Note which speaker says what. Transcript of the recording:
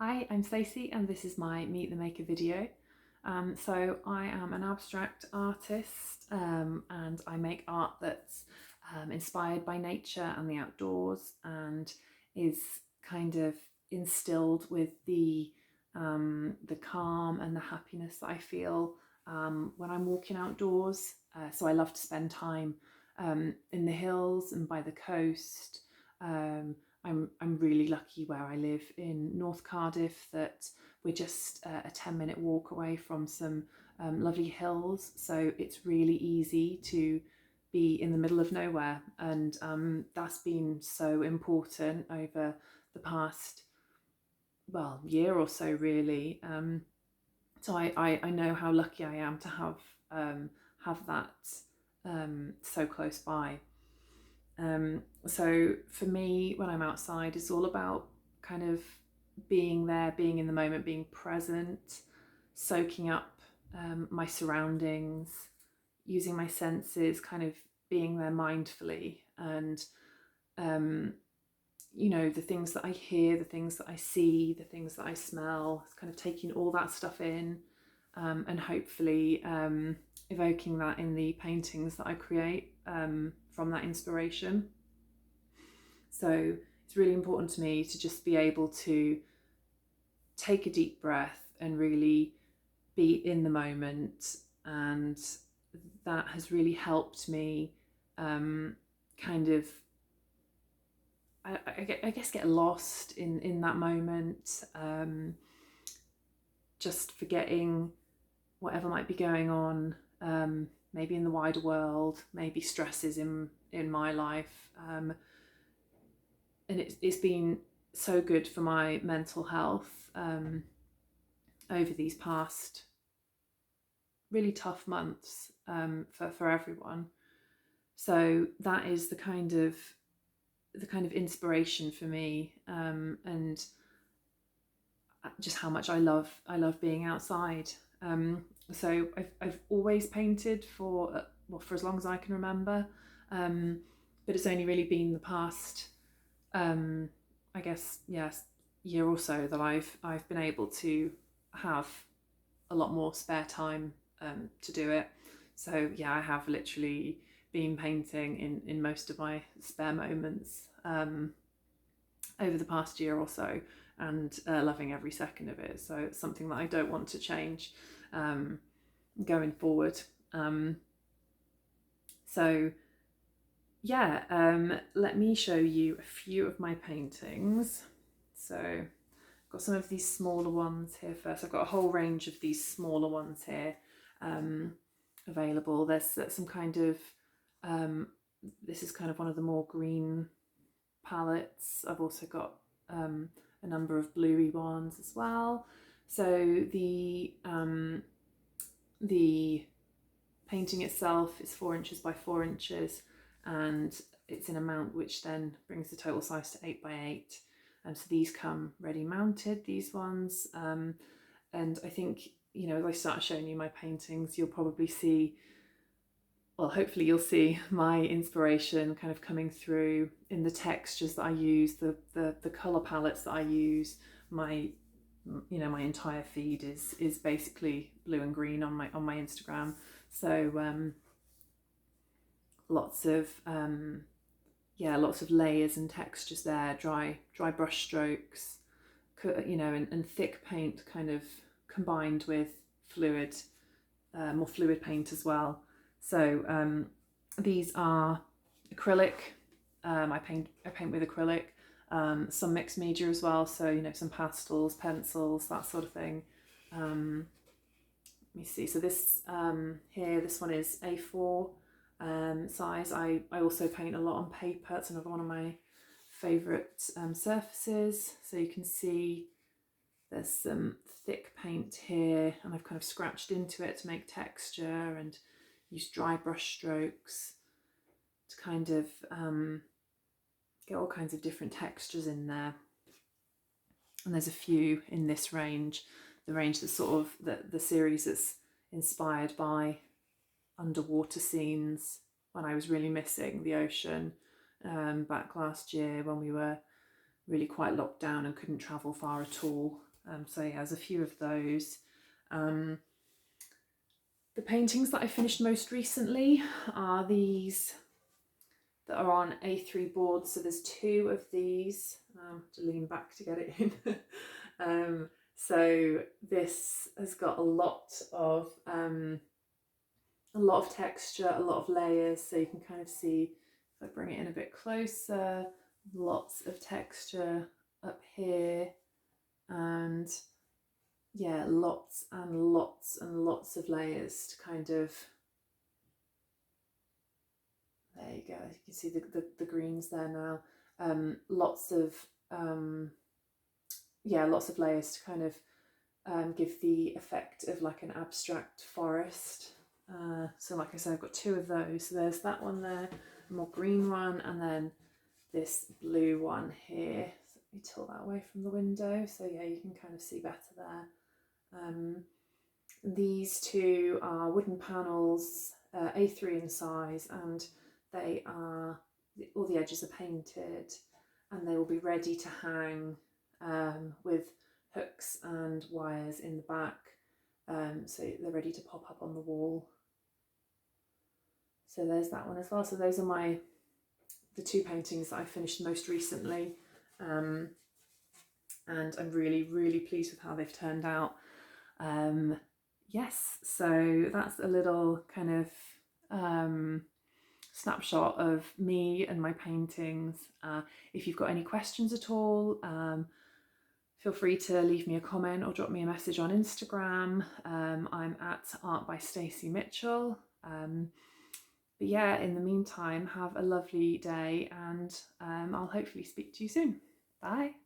Speaker 1: Hi, I'm Stacey and this is my Meet the Maker video. So I am an abstract artist and I make art that's inspired by nature and the outdoors and is kind of instilled with the calm and the happiness that I feel when I'm walking outdoors. So I love to spend time in the hills and by the coast. I'm really lucky where I live in North Cardiff that we're just a 10-minute walk away from some lovely hills, so it's really easy to be in the middle of nowhere, and that's been so important over the past year or so really. So I know how lucky I am to have that so close by. So for me, when I'm outside, it's all about kind of being there, being in the moment, being present, soaking up my surroundings, using my senses, kind of being there mindfully, and the things that I hear, the things that I see, the things that I smell, kind of taking all that stuff in, and hopefully evoking that in the paintings that I create from that inspiration. So it's really important to me to just be able to take a deep breath and really be in the moment, and that has really helped me kind of I guess get lost in that moment, just forgetting whatever might be going on, maybe in the wider world, maybe stresses in my life, and it's been so good for my mental health over these past really tough months for everyone. So that is the kind of inspiration for me, and just how much I love being outside. So I've always painted for as long as I can remember, but it's only really been the past I guess year or so that I've been able to have a lot more spare time to do it. So I have literally been painting in most of my spare moments over the past year or so, and loving every second of it. So it's something that I don't want to change going forward. Let me show you a few of my paintings. So I've got some of these smaller ones here first. I've got a whole range of these smaller ones here available. There's some kind of this is kind of one of the more green palettes. I've also got a number of bluey ones as well. So the painting itself is 4 inches by 4 inches, and it's in a mount which then brings the total size to 8 by 8. And so these come ready mounted, these ones. And I think, as I start showing you my paintings, you'll probably see, hopefully you'll see my inspiration kind of coming through in the textures that I use, the colour palettes that I use. My entire feed is basically blue and green on my Instagram. So lots of layers and textures there, dry brush strokes, and thick paint kind of combined with fluid, more fluid paint as well. So these are acrylic. I paint with acrylic, some mixed media as well. So some pastels, pencils, that sort of thing. Let me see. So this this one is A4 size. I also paint a lot on paper. It's another one of my favourite surfaces. So you can see there's some thick paint here, and I've kind of scratched into it to make texture and use dry brush strokes to kind of get all kinds of different textures in there. And there's a few in this range, the range that's sort of the series that's inspired by underwater scenes when I was really missing the ocean back last year when we were really quite locked down and couldn't travel far at all. So yeah, there's a few of those. The paintings that I finished most recently are these that are on A3 boards. So there's 2 of these. To lean back to get it in. So this has got a lot of texture, a lot of layers. So you can kind of see, if I bring it in a bit closer, lots of texture up here, and yeah, lots and lots and lots of layers to kind of, there you go, you can see the greens there now. Lots of yeah, lots of layers to kind of give the effect of like an abstract forest. So like I said, I've got 2 of those. So there's that one there, a more green one, and then this blue one here. So let me tilt that away from the window. So yeah, you can kind of see better there. These 2 are wooden panels, A3 in size, and they are, all the edges are painted, and they will be ready to hang with hooks and wires in the back, so they're ready to pop up on the wall. So there's that one as well. So those are the 2 paintings that I finished most recently, and I'm really, really pleased with how they've turned out. Yes, so that's a little kind of snapshot of me and my paintings. If you've got any questions at all, feel free to leave me a comment or drop me a message on Instagram. I'm at Art by Stacey Mitchell. But yeah, in the meantime, have a lovely day, and I'll hopefully speak to you soon. Bye.